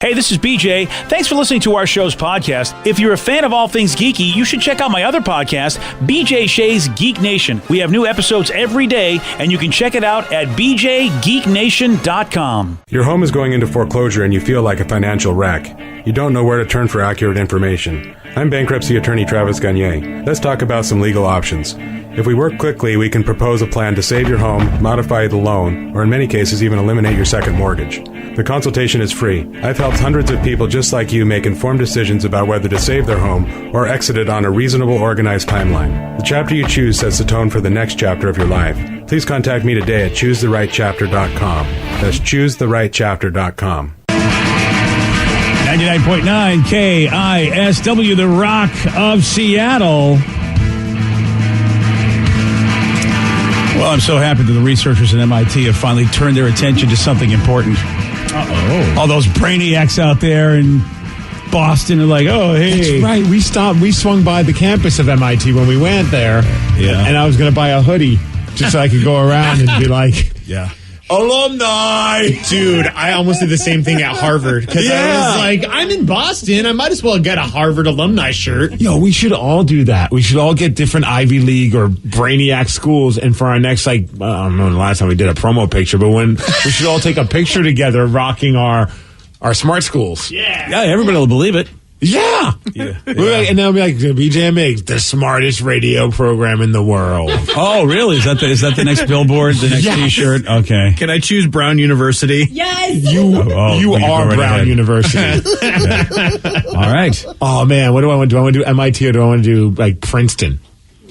Hey, this is BJ. Thanks for listening to our show's podcast. If you're a fan of all things geeky, you should check out my other podcast, BJ Shea's Geek Nation. We have new episodes every day, and you can check it out at bjgeeknation.com. Your home is going into foreclosure and you feel like a financial wreck. You don't know where to turn for accurate information. I'm bankruptcy attorney Travis Gagne. Let's talk about some legal options. If we work quickly, we can propose a plan to save your home, modify the loan, or in many cases even eliminate your second mortgage. The consultation is free. I've helped hundreds of people just like you make informed decisions about whether to save their home or exit it on a reasonable, organized timeline. The chapter you choose sets the tone for the next chapter of your life. Please contact me today at choosetherightchapter.com. That's choosetherightchapter.com. 99.9 KISW, the Rock of Seattle. Well, I'm so happy that the researchers at MIT have finally turned their attention to something important. All those brainiacs out there in Boston are like, oh, hey. That's right. We swung by the campus of MIT when we went there. Yeah. And I was going to buy a hoodie just so I could go around and be like, yeah. Alumni! Dude, I almost did the same thing at Harvard. Because I was like, I'm in Boston. I might as well get a Harvard alumni shirt. Yo, we should all do that. We should all get different Ivy League or Brainiac schools. And for our next, I don't know the last time we did a promo picture, but when we should all take a picture together rocking our smart schools. Yeah, everybody will believe it. Yeah. And they'll be like, BJMA, the smartest radio program in the world. Oh, really? Is that the next billboard, the next T-shirt? Okay. Can I choose Brown University? Yes. You are Brown University. All right. Oh, man. What do I want to do? Do I want to do MIT or do I want to do, like, Princeton?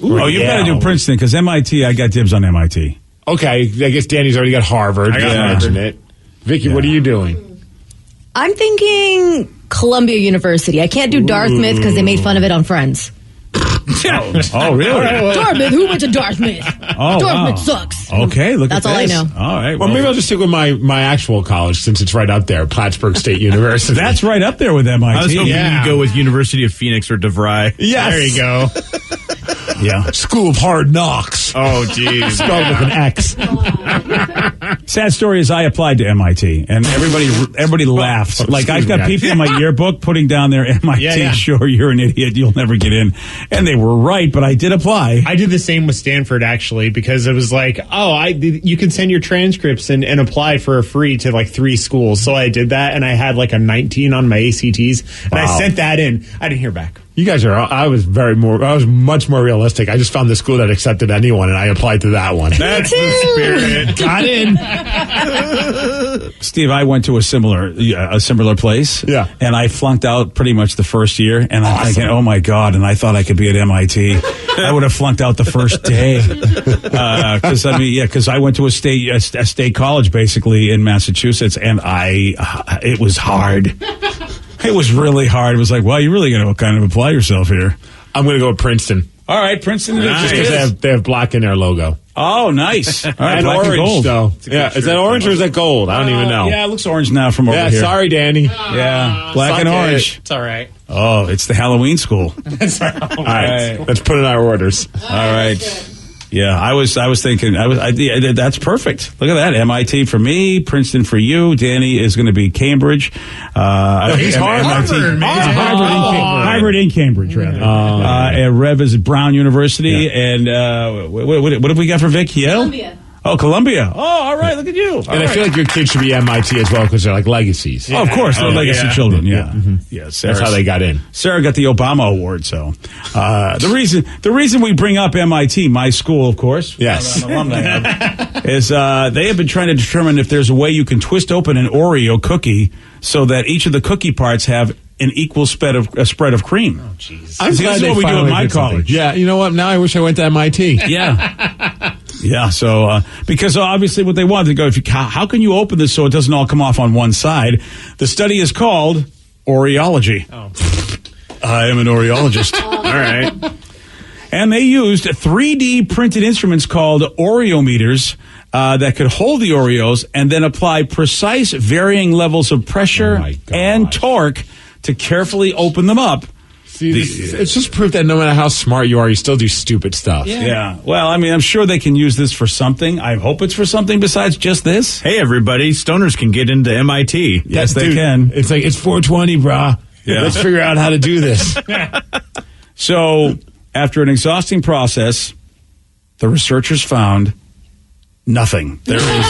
Oh, you've got to do Princeton, because MIT, I got dibs on MIT. Okay. I guess Danny's already got Harvard. I got mentioned it. Vicky, what are you doing? I'm thinking Columbia University. I can't do Dartmouth because they made fun of it on Friends. Oh, really? Dartmouth? Who went to Dartmouth? Oh, Dartmouth sucks. Okay, look That's at all this. I know. All right. Well, maybe I'll just stick with my actual college since it's right up there, Plattsburgh State University. That's right up there with MIT. I was hoping you'd go with University of Phoenix or DeVry. Yes. There you go. Yeah. School of Hard Knocks. Oh, geez. Spelled with an X. Sad story is I applied to MIT, and everybody laughed. Like, I've got people in my yearbook putting down their MIT, sure, you're an idiot, you'll never get in. And they were right, but I did apply. I did the same with Stanford, actually, because it was like, you can send your transcripts and apply for a free to like 3 schools. So I did that, and I had like a 19 on my ACTs, and I sent that in. I didn't hear back. You guys I was much more realistic. I just found the school that accepted anyone, and I applied to that one. That's the spirit. Got in. Steve, I went to a similar place. Yeah. And I flunked out pretty much the first year, and I'm thinking, oh my God, and I thought I could be at MIT. I would have flunked out the first day. Because I went to a state college basically in Massachusetts, and it was hard. It was really hard. It was like, well, you really got to kind of apply yourself here. I'm going to go with Princeton. All right, Princeton. Just because they have black in their logo. Oh, nice. All right, and black orange, and gold. though. Yeah, is that orange or is that gold? I don't even know. Yeah, it looks orange now from over here. Yeah, sorry, Danny. Yeah, black and orange. It's all right. Oh, it's the Halloween school. That's all All right, let's put in our orders. All right. Yeah, I was thinking, that's perfect. Look at that. MIT for me, Princeton for you. Danny is going to be Cambridge. He's Harvard. Harvard in Cambridge, rather. And Rev is at Brown University. Yeah. And what have we got for Vic? Yale? Columbia. Oh, Columbia. Oh, all right. Look at you. And I feel like your kids should be MIT as well because they're like legacies. Oh, of course. They're legacy children. Yeah. Mm-hmm. Yeah. That's how they got in. Sarah got the Obama Award. So the reason we bring up MIT, my school, of course. Yes. I'm an alumni of, is they have been trying to determine if there's a way you can twist open an Oreo cookie so that each of the cookie parts have an equal spread of cream. Oh, jeez. I'm glad this is what we do at my college. Yeah. You know what? Now I wish I went to MIT. Yeah. Yeah, so because obviously what they want to go, how can you open this so it doesn't all come off on one side? The study is called Oreology. Oh. I am an Oreologist. All right. And they used 3D printed instruments called Oreometers that could hold the Oreos and then apply precise varying levels of pressure and torque to carefully open them up See, it's just proof that no matter how smart you are, you still do stupid stuff. Yeah. Well, I mean, I'm sure they can use this for something. I hope it's for something besides just this. Hey, everybody, stoners can get into MIT. Yes, they can. It's like, it's 420, brah. Yeah. Let's figure out how to do this. So, after an exhausting process, the researchers found nothing. There is...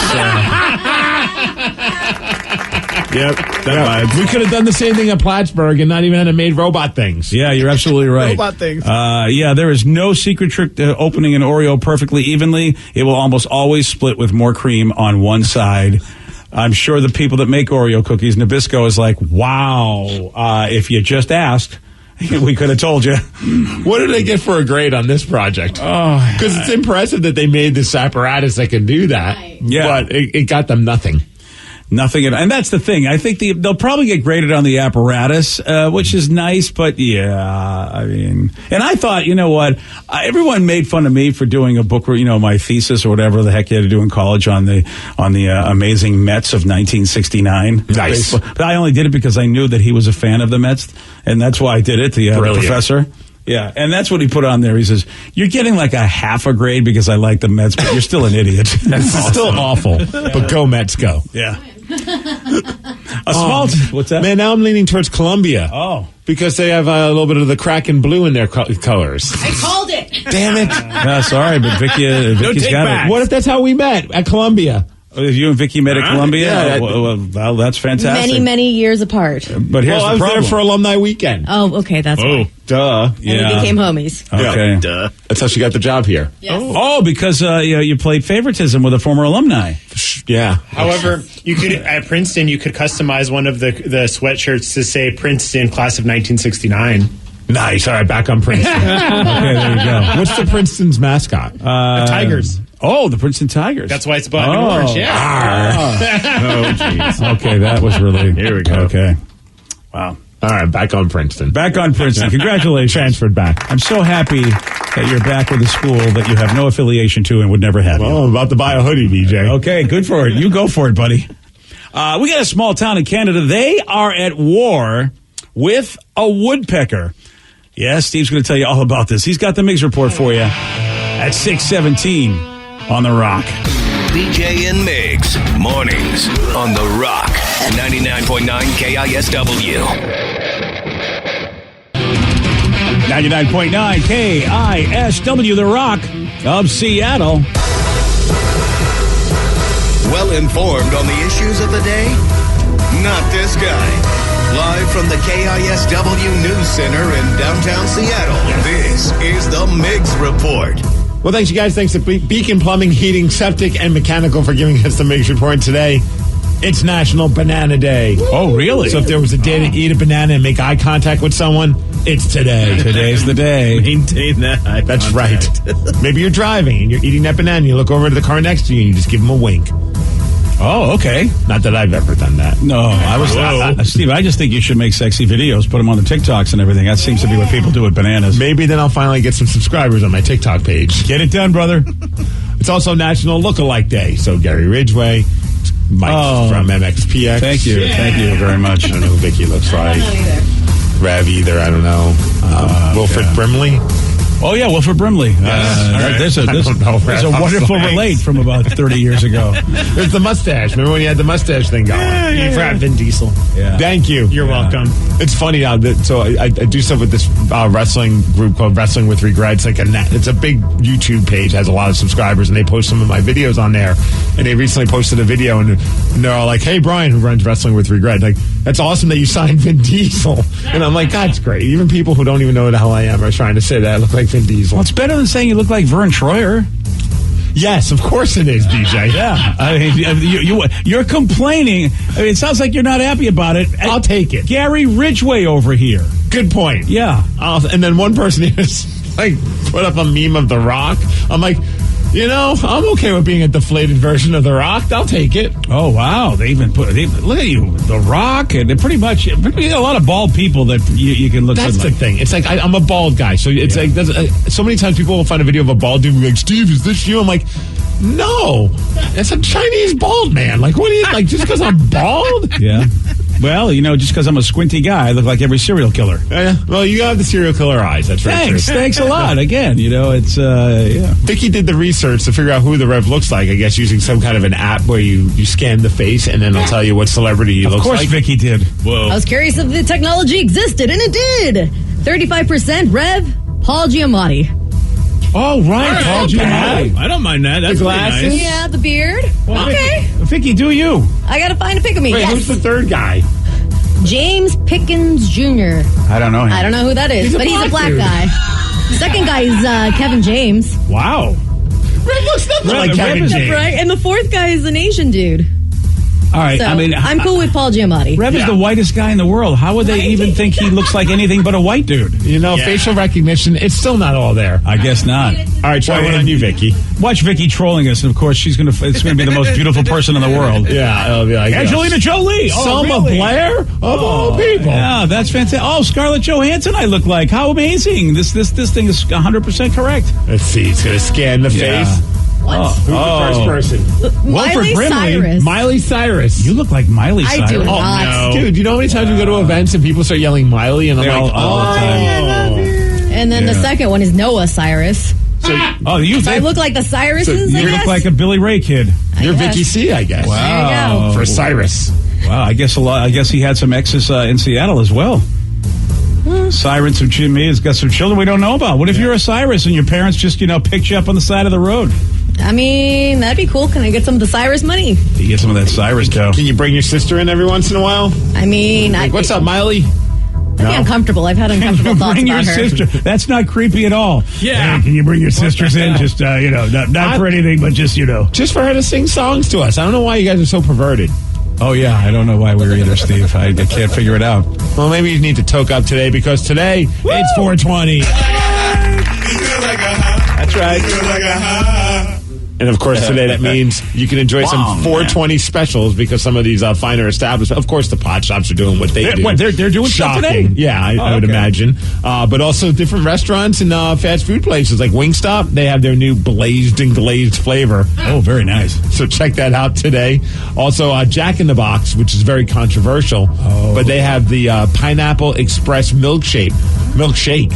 Yep. We could have done the same thing at Plattsburgh and not even had made robot things. Yeah, you're absolutely right. Robot things. Yeah, there is no secret trick to opening an Oreo perfectly evenly. It will almost always split with more cream on one side. I'm sure the people that make Oreo cookies, Nabisco, is like, wow, if you just asked, we could have told you. What did they get for a grade on this project? Because it's impressive that they made this apparatus that can do that. Right. Yeah. But it got them nothing. Nothing, and that's the thing. I think they'll probably get graded on the apparatus, which is nice. But yeah, I mean, and I thought, you know what? Everyone made fun of me for doing a book, my thesis or whatever the heck you had to do in college on the amazing Mets of 1969. Nice, but I only did it because I knew that he was a fan of the Mets, and that's why I did it. The professor. Yeah, and that's what he put on there. He says, you're getting like a half a grade because I like the Mets, but you're still an idiot. That's still awful, but go Mets, go. Yeah. What's that? Man, now I'm leaning towards Columbia. Oh. Because they have a little bit of the Kraken blue in their colors. I called it. Damn it. Yeah, sorry, but Vicky's got it. What if that's how we met at Columbia? You and Vicky met at Columbia? Yeah. Well, that's fantastic. Many, many years apart. But here's I the was problem. there for alumni weekend. Oh, okay, that's why. Duh. And we became homies. Okay. Yeah. Duh. That's how she got the job here. Yes. Oh, because you played favoritism with a former alumni. Yeah. However, you could at Princeton, you could customize one of the sweatshirts to say Princeton class of 1969. Nice. All right, back on Princeton. Okay, there you go. What's the Princeton's mascot? The Tigers. Oh, the Princeton Tigers. That's why it's black and orange. Yeah. Oh, jeez. Okay, that was really... Here we go. Okay. Wow. All right, back on Princeton. Back on Princeton. Congratulations. Transferred back. I'm so happy that you're back with a school that you have no affiliation to and would never have you. Well, I'm about to buy a hoodie, BJ. Okay, good for it. You go for it, buddy. We got a small town in Canada. They are at war with a woodpecker. Yeah, Steve's going to tell you all about this. He's got the Migs report for you at 6:17 on The Rock. BJ and Migs, mornings on The Rock, 99.9 KISW. 99.9 KISW, The Rock of Seattle. Well informed on the issues of the day? Not this guy. Live from the KISW News Center in downtown Seattle, this is the Migs Report. Well, thanks, you guys. Thanks to Beacon Plumbing, Heating, Septic, and Mechanical for giving us the Migs Report today. It's National Banana Day. Oh, really? So if there was a day to eat a banana and make eye contact with someone, it's today. Today's the day. Maintain that eye That's contact. right. Maybe you're driving and you're eating that banana and you look over to the car next to you and you just give them a wink. Oh, okay. Not that I've ever done that. No, Steve, I just think you should make sexy videos, put them on the TikToks and everything. That seems to be what people do with bananas. Maybe then I'll finally get some subscribers on my TikTok page. Get it done, brother. It's also National Lookalike Day. So Gary Ridgway, Mike from MXPX. Thank you. Yeah. Thank you very much. I don't know who Vicky looks like. Rev either. I don't know. Wilfred Brimley. Oh, yeah, Wilfred Brimley. There's a wonderful relate from about 30 years ago. There's the mustache. Remember when you had the mustache thing going? You forgot Vin Diesel. Yeah. Thank you. You're welcome. It's funny now. So I do stuff with this wrestling group called Wrestling with Regrets. It's a big YouTube page, has a lot of subscribers, and they post some of my videos on there. And they recently posted a video, and they're all like, "Hey, Brian, who runs Wrestling with Regrets, like, that's awesome that you signed Vin Diesel." And I'm like, "God, it's great." Even people who don't even know who the hell I am are trying to say that I look like Vin Diesel. Well, it's better than saying you look like Vern Troyer. Yes, of course it is, DJ. Yeah. I mean, you're complaining. I mean, it sounds like you're not happy about it. I'll take it. Gary Ridgway over here. Good point. Yeah. And then one person is like put up a meme of The Rock. I'm like, I'm okay with being a deflated version of The Rock. I'll take it. Oh, wow. They even look at you, The Rock, and they're pretty much a lot of bald people that you can look at. That's the thing. It's like, I'm a bald guy. So it's like, so many times people will find a video of a bald dude and be like, "Steve, is this you?" I'm like, no, it's a Chinese bald man. Like, what do you, like, just because I'm bald? Yeah. Well, just because I'm a squinty guy, I look like every serial killer. Well, you have the serial killer eyes. That's right. Thanks a lot. Again, it's yeah. Vicky did the research to figure out who the Rev looks like. I guess using some kind of an app where you scan the face and then it'll tell you what celebrity he looks like. Of course, Vicky did. Whoa! I was curious if the technology existed, and it did. 35% Rev, Paul Giamatti. Oh, right. Paul Giamatti. I don't mind that. That's the glasses. nice. Yeah, the beard. Well, okay. Vicky, do you? I gotta find a pick of me. Wait, yes. who's the third guy? James Pickens Jr. I don't know him. I don't know who that is, but he's a black dude. guy. The second guy is Kevin James. Wow. Rev looks nothing like Rev Kevin is- James. Right? And the fourth guy is an Asian dude. All right. So, I mean, I'm cool with Paul Giamatti. Rev is the whitest guy in the world. How would they even think he looks like anything but a white dude? Facial recognition, it's still not all there. I guess not. All right, try one on you, Vicky. Watch Vicky trolling us, and of course it's gonna be the most beautiful person in the world. Yeah, it'll be like Angelina Jolie. Selma Blair of all people. Yeah, that's fantastic. Oh, Scarlett Johansson, I look like. How amazing! This thing is 100% correct. Let's see. It's going to scan the face. What? Who's the first person? Miley Brimley. Cyrus. Miley Cyrus. You look like Miley I Cyrus. do not. no. Dude, you know how many times we go to events and people start yelling Miley and I'm They like, all the time. And then the Yeah. second one is Noah Cyrus. Oh, you So I look like the Cyruses, I you guess? look like a Billy Ray kid. you're guess. Vicky C, I guess. There you go. For Cyrus. Wow, I guess he had some exes in Seattle as well. Cyrus and Jimmy has got some children we don't know about. What if you're a Cyrus and your parents just picked you up on the side of the road? I mean, that'd be cool. Can I get some of the Cyrus money? You get some of that Cyrus dough. Can you bring your sister in every once in a while? I mean, Like, what's up, Miley? I'd be uncomfortable. I've had uncomfortable thoughts Bring your about her. sister. That's not creepy at all. Yeah. Hey, can you bring your sisters in? Just not for anything, but just Just for her to sing songs to us. I don't know why you guys are so perverted. Oh yeah, I don't know why we were either, Steve. I can't figure it out. Well, maybe you need to toke up today because today it's 420. That's right. And of course, today that means you can enjoy some 420 specials because some of these finer establishments, of course, the pot shops are doing what they do. What, they're doing stuff Shocking. today? Yeah, I would okay. imagine. But also different restaurants and fast food places like Wingstop, they have their new blazed and glazed flavor. Oh, very nice. So check that out today. Also, Jack in the Box, which is very controversial, but they have the Pineapple Express milkshake.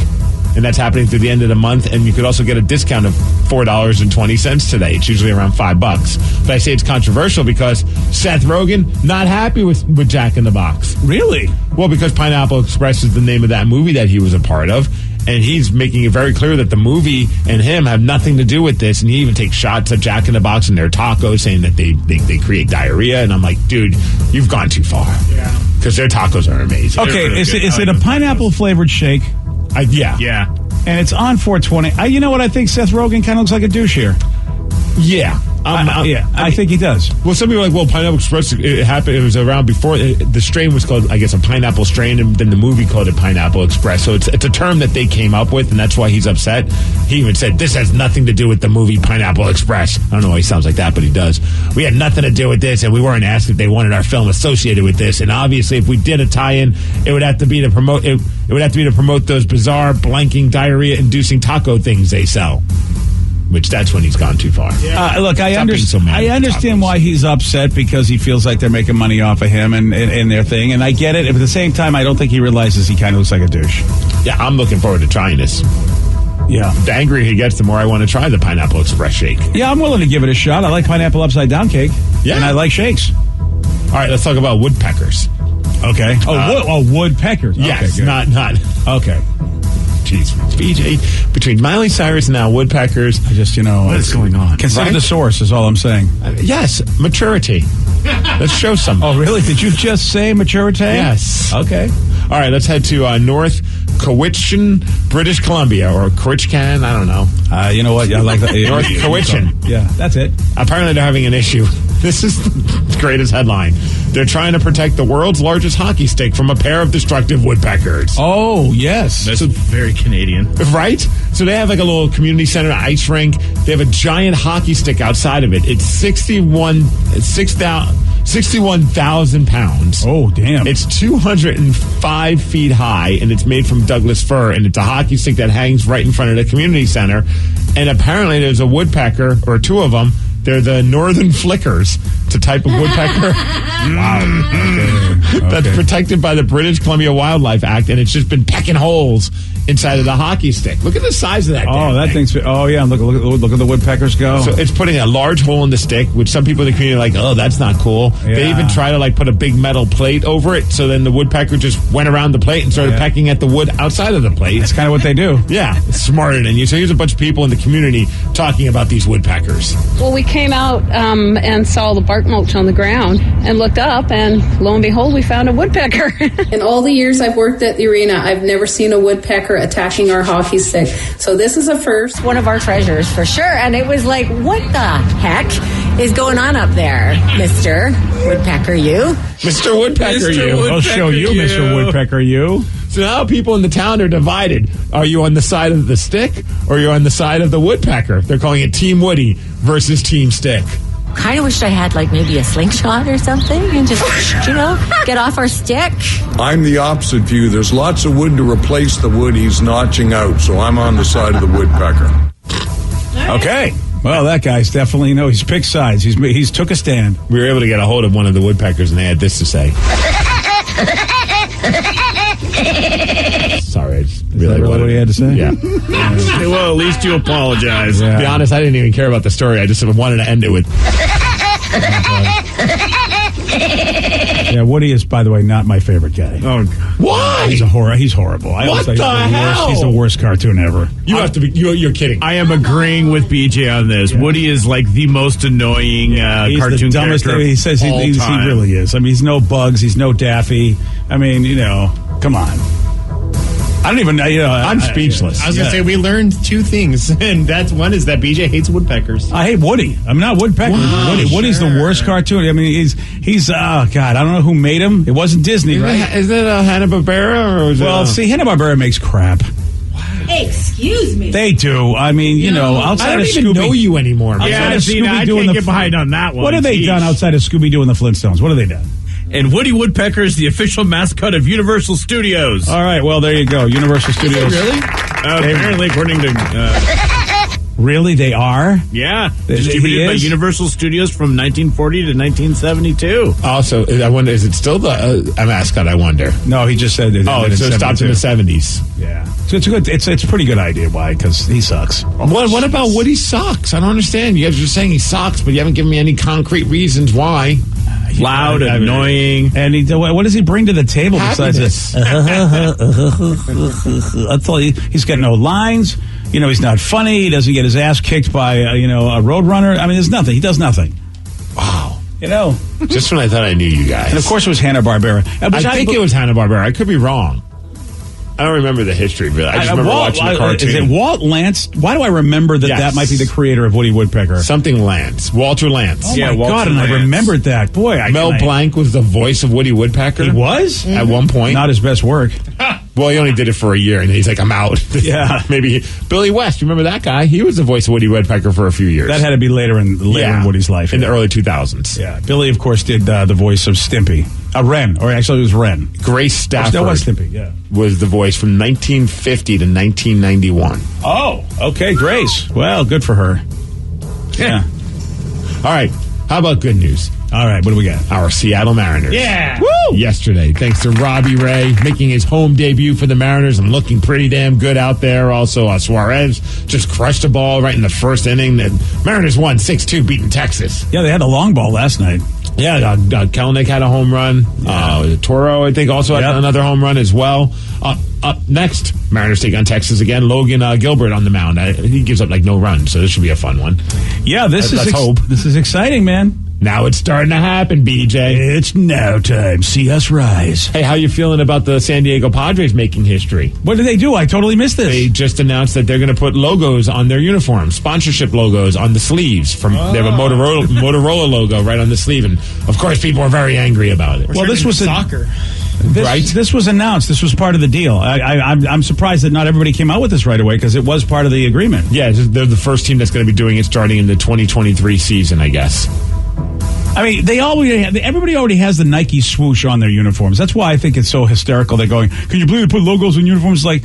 And that's happening through the end of the month. And you could also get a discount of $4.20 today. It's usually around $5. But I say it's controversial because Seth Rogen not happy with Jack in the Box. Really? Well, because Pineapple Express is the name of that movie that he was a part of. And he's making it very clear that the movie and him have nothing to do with this. And he even takes shots at Jack in the Box and their tacos, saying that they create diarrhea. And I'm like, dude, you've gone too far. Yeah. Because their tacos are amazing. Okay, really is good. it a pineapple flavored shake? Yeah. Yeah. And it's on 420. You know what? I think Seth Rogen kind of looks like a douche here. Yeah. I think he does. Well, some people are like, well, Pineapple Express, it happened, it was around before. The strain was called, I guess, a pineapple strain, and then the movie called it Pineapple Express. So it's a term that they came up with, and that's why he's upset. He even said, this has nothing to do with the movie Pineapple Express. I don't know why he sounds like that, but he does. We had nothing to do with this, and we weren't asked if they wanted our film associated with this. And obviously, if we did a tie-in, it would have to be to promote those bizarre, blanking, diarrhea-inducing taco things they sell. Which that's when he's gone too far. Look, I understand why he's upset because he feels like they're making money off of him and their thing, and I get it. But at the same time, I don't think he realizes he kind of looks like a douche. Yeah, I'm looking forward to trying this. Yeah. The angrier he gets, the more I want to try the Pineapple Express shake. Yeah, I'm willing to give it a shot. I like pineapple upside down cake. Yeah. And I like shakes. All right, let's talk about woodpeckers. Okay. Woodpeckers. Yes, okay, not. Okay. Jeez, BJ, between Miley Cyrus and now woodpeckers, I just, what is going on? Consider Right? the source is all I'm saying. Yes, maturity. Let's show some. Oh, really? Did you just say maturity? Yes. Okay. All right, let's head to North Cowichan, British Columbia, or Cowichan, I don't know. You know what? I like that. North Cowichan. Yeah, that's it. Apparently they're having an issue. This is the greatest headline. They're trying to protect the world's largest hockey stick from a pair of destructive woodpeckers. Oh, yes. That's very Canadian. Right? So they have like a little community center, ice rink. They have a giant hockey stick outside of it. It's 61,000 pounds. Oh, damn. It's 205 feet high, and it's made from Douglas fir, and it's a hockey stick that hangs right in front of the community center. And apparently there's a woodpecker, or two of them. They're the northern flickers. It's a type of woodpecker. Wow. Okay. That's protected by the British Columbia Wildlife Act, and it's just been pecking holes inside of the hockey stick. Look at the size of that. Oh, that thing's. Oh, yeah. Look at the woodpeckers go. So it's putting a large hole in the stick, which some people in the community are like, oh, that's not cool. Yeah. They even try to like put a big metal plate over it, so then the woodpecker just went around the plate and started pecking at the wood outside of the plate. That's kind of what they do. Yeah, it's smarter than you. So here's a bunch of people in the community talking about these woodpeckers. Well, we came out and saw the bark mulch on the ground and looked up, and lo and behold, we found a woodpecker. In all the years I've worked at the arena, I've never seen a woodpecker attacking our hockey stick. So this is a first. One of our treasures, for sure. And it was like, what the heck is going on up there, Mr. Woodpecker, you? Mr. Woodpecker, you. I'll show you, Mr. Woodpecker, you. So now people in the town are divided. Are you on the side of the stick or are you on the side of the woodpecker? They're calling it Team Woody versus Team Stick. Kind of wished I had like maybe a slingshot or something and just, get off our stick. I'm the opposite view. There's lots of wood to replace the wood he's notching out, so I'm on the side of the woodpecker. Okay. Well, that guy's definitely, he's picked sides. He's took a stand. We were able to get a hold of one of the woodpeckers and they had this to say. Sorry, I just Really what he had to say? Yeah. Well, at least you apologize. To be honest, I didn't even care about the story. I just wanted to end it with. Yeah, Woody is, by the way, not my favorite guy. Oh, why? He's horrible. What the hell? He's the worst cartoon ever. You have to be. You're kidding. I am agreeing with BJ on this. Woody is like the most annoying He's cartoon the dumbest character. He says he really is. I mean, he's no Bugs. He's no Daffy. I mean, come on. I don't even know. I'm speechless. I was going to say, we learned two things, and that's one is that BJ hates woodpeckers. I hate Woody. I'm not woodpecker. Wow, Woody's the worst cartoon. I mean, he's oh God, I don't know who made him. It wasn't Disney, right? Is it Hanna-Barbera or is see, Hanna-Barbera makes crap. Hey, excuse me. They do. I mean, outside I don't of even Scooby, know you anymore. Man. Yeah, outside of see, I Scooby-Doo and can't the get behind on that one. What have they Jeez. done outside of Scooby-Doo and the Flintstones? What have they done? And Woody Woodpecker is the official mascot of Universal Studios. All right, well, there you go. Universal Studios. Really? Apparently, according to... Really, they are? Yeah. He Distributed by is? Universal Studios from 1940 to 1972. Also, I wonder, is it still a mascot, I wonder? No, he just said it. Oh, so it stopped in the 70s. Yeah. So it's a good. It's a pretty good idea. Why? Because he sucks. What about Woody sucks? I don't understand. You guys are saying he sucks, but you haven't given me any concrete reasons why. Loud, annoying. And what does he bring to the table besides this? That's all. He's got no lines. He's not funny. He doesn't get his ass kicked by a roadrunner. I mean, there's nothing. He does nothing. Wow. Just when I thought I knew you guys. And of course, it was Hanna-Barbera. I think it was Hanna-Barbera. I could be wrong. I don't remember the history, but I just remember watching the cartoon. Is it Walt Lance? Why do I remember that might be the creator of Woody Woodpecker? Something Lance. Walter Lance. Oh, my Walter God, and Lance. I remembered that. Boy, Mel Blanc was the voice of Woody Woodpecker. He was? At one point. Not his best work. Well, he only did it for a year, and then he's like, I'm out. Yeah. Maybe Billy West, remember that guy? He was the voice of Woody Woodpecker for a few years. That had to be later in Woody's life. In the early 2000s. Yeah. Billy, of course, did the voice of Stimpy. Ren. Or actually, it was Ren. Grace Stafford. That was Stimpy, yeah. Was the voice from 1950 to 1991. Oh, okay, Grace. Well, good for her. Yeah. All right. How about good news? All right, what do we got? Our Seattle Mariners. Yeah. Woo! Yesterday, thanks to Robbie Ray making his home debut for the Mariners and looking pretty damn good out there. Also, Suarez just crushed the ball right in the first inning. The Mariners won 6-2, beating Texas. Yeah, they had the long ball last night. Yeah, Kelenic had a home run. Toro, I think, also had another home run as well. Up next, Mariners take on Texas again. Logan Gilbert on the mound. He gives up no run, so this should be a fun one. Yeah, let's hope. This is exciting, man. Now it's starting to happen, BJ. It's now time. See us rise. Hey, how you feeling about the San Diego Padres making history? What did they do? I totally missed this. They just announced that they're going to put logos on their uniforms, sponsorship logos on the sleeves. They have a Motorola logo right on the sleeve, and of course, people are very angry about it. Well, this was soccer. This was announced. This was part of the deal. I'm surprised that not everybody came out with this right away because it was part of the agreement. Yeah, they're the first team that's going to be doing it starting in the 2023 season, I guess. I mean, everybody already has the Nike swoosh on their uniforms. That's why I think it's so hysterical. They're going, can you believe they put logos on uniforms? Like,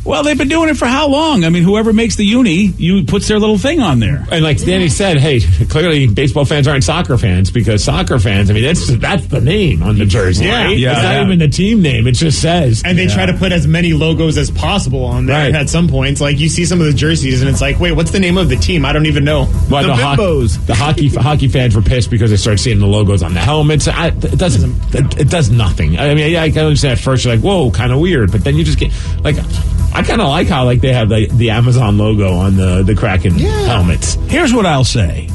Well, they've been doing it for how long? I mean, whoever makes the uni, puts their little thing on there. And like Danny said, hey, clearly baseball fans aren't soccer fans because soccer fans, I mean, that's the name on the jersey, right? Yeah, it's not even the team name. It just says. And they try to put as many logos as possible on there at some points. Like, you see some of the jerseys, and it's like, wait, what's the name of the team? I don't even know. Well, the Bimbos. The hockey fans were pissed because they started seeing the logos on the helmets. It does nothing. I mean, I can understand at first you're like, whoa, kind of weird, but then you just get like. I kind of like how like they have the Amazon logo on the Kraken helmets. Here's what I'll say,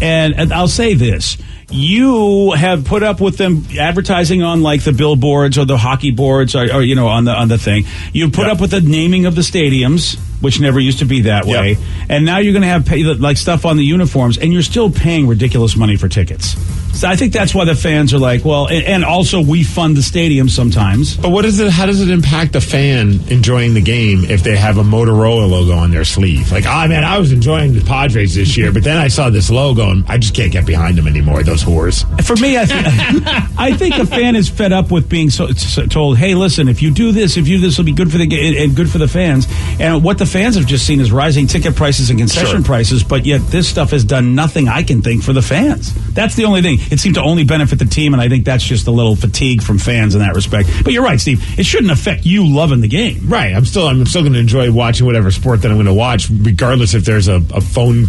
and I'll say this. You have put up with them advertising on like the billboards or the hockey boards or on the thing. You put up with the naming of the stadiums, which never used to be that way. And now you're going to have like stuff on the uniforms, and you're still paying ridiculous money for tickets. So I think that's why the fans are like, well, and also we fund the stadium sometimes. But how does it impact the fan enjoying the game if they have a Motorola logo on their sleeve? Like, man, I was enjoying the Padres this year, but then I saw this logo and I just can't get behind them anymore, those whores. For me, I think a fan is fed up with being told, hey, listen, if you do this will be good for the game and good for the fans. And what the fans have just seen is rising ticket prices and concession prices, but yet this stuff has done nothing, I can think, for the fans. That's the only thing. It seemed to only benefit the team, and I think that's just a little fatigue from fans in that respect. But you're right, Steve. It shouldn't affect you loving the game. Right. I'm still going to enjoy watching whatever sport that I'm going to watch, regardless if there's a phone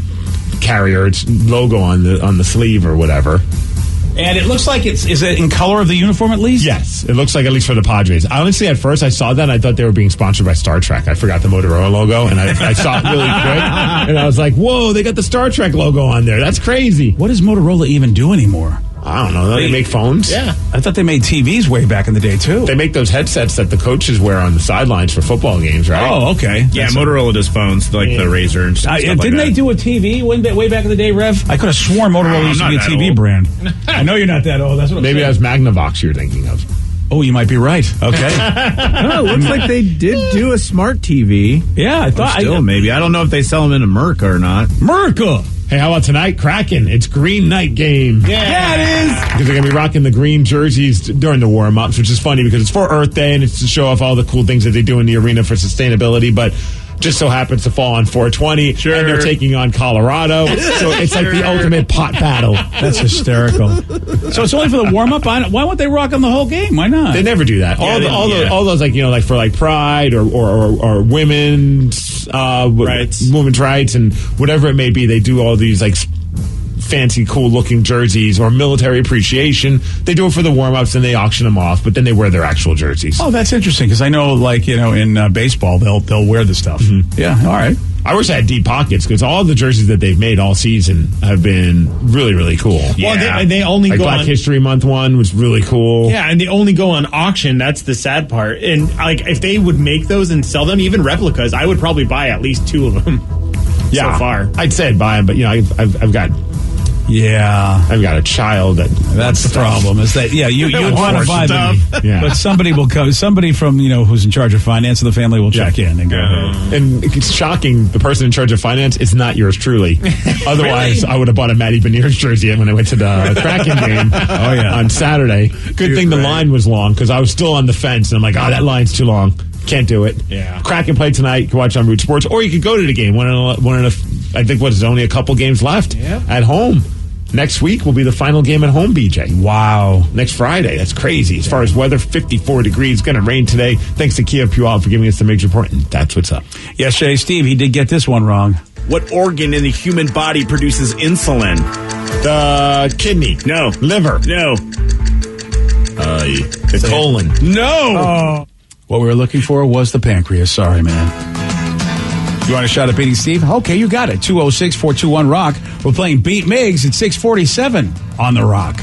carrier logo on the sleeve or whatever. And it looks like is it in color of the uniform at least? Yes, it looks like at least for the Padres. Honestly, at first I saw that and I thought they were being sponsored by Star Trek. I forgot the Motorola logo and I saw it really quick and I was like, whoa, they got the Star Trek logo on there. That's crazy. What does Motorola even do anymore? I don't know. They make phones? Yeah. I thought they made TVs way back in the day, too. They make those headsets that the coaches wear on the sidelines for football games, right? Oh, okay. Yeah, Motorola does phones, like the Razr and stuff like didn't that. they do a TV way back in the day, Rev? I could have sworn Motorola used to be a TV old. brand. I know you're not that old. That's what I'm Maybe saying. that was Magnavox you're thinking of. Oh, you might be right. Okay. It looks like they did do a smart TV. Yeah, I thought. Maybe. I don't know if they sell them in America or not. America! Hey, how about tonight? Kraken. It's Green Night game. Yeah, it is. Because they're going to be rocking the green jerseys during the warm-ups, which is funny because it's for Earth Day and it's to show off all the cool things that they do in the arena for sustainability, but just so happens to fall on 420. Sure. And they're taking on Colorado. So it's like the ultimate pot battle. That's hysterical. So it's only for the warm-up? Why won't they rock on the whole game? Why not? They never do that. All those like, like for like Pride or women's rights and whatever it may be, they do all these like fancy, cool-looking jerseys or military appreciation. They do it for the warm-ups and they auction them off, but then they wear their actual jerseys. Oh, that's interesting because I know, like, in baseball, they'll wear the stuff. Mm-hmm. Yeah, all right. I wish I had deep pockets because all the jerseys that they've made all season have been really, really cool. Yeah. Well, they only like go Black on History Month one was really cool. Yeah, and they only go on auction. That's the sad part. And like, if they would make those and sell them, even replicas, I would probably buy at least 2 of them. Yeah, so far, I'd say I'd buy them, but I've got. Yeah, I've got a child that's the problem. Is that you want to buy them, but somebody will come. Somebody from who's in charge of finance of the family will check in and go. And it's shocking. The person in charge of finance is not yours truly. Otherwise, I would have bought a Matty Beniers jersey when I went to the Kraken game. On Saturday. Good thing the line was long because I was still on the fence and I'm like, that line's too long. Can't do it. Yeah. Kraken play tonight. You can watch on Root Sports, or you could go to the game. One of I think there's only a couple games left at home. Next week will be the final game at home, BJ. Wow. Next Friday. That's crazy. As far as weather, 54 degrees. Going to rain today. Thanks to Kia Puyallup for giving us the Mix Report. And that's what's up. Yesterday, Steve, he did get this one wrong. What organ in the human body produces insulin? The kidney. No. Liver. No. The colon. No. What we were looking for was the pancreas. Sorry, man. You want a shot at beating Steve? Okay, you got it. 206-421-ROCK. We're playing Beat Miggs at 647 on The Rock.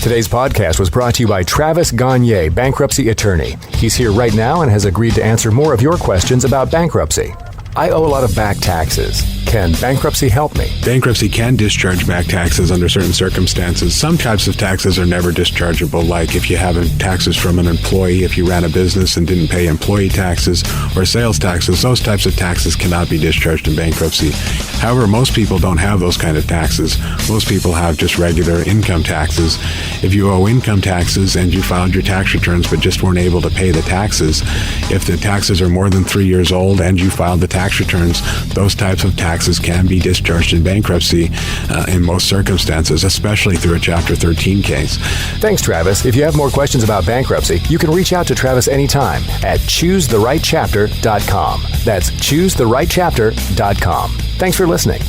Today's podcast was brought to you by Travis Gagne, bankruptcy attorney. He's here right now and has agreed to answer more of your questions about bankruptcy. I owe a lot of back taxes. Can bankruptcy help me? Bankruptcy can discharge back taxes under certain circumstances. Some types of taxes are never dischargeable, like if you have taxes from an employee, if you ran a business and didn't pay employee taxes or sales taxes, those types of taxes cannot be discharged in bankruptcy. However, most people don't have those kind of taxes. Most people have just regular income taxes. If you owe income taxes and you filed your tax returns but just weren't able to pay the taxes, if the taxes are more than 3 years old and you filed the tax returns, those types of taxes can be discharged in bankruptcy in most circumstances, especially through a Chapter 13 case. Thanks, Travis. If you have more questions about bankruptcy, you can reach out to Travis anytime at choosetherightchapter.com. That's choosetherightchapter.com. Thanks for listening.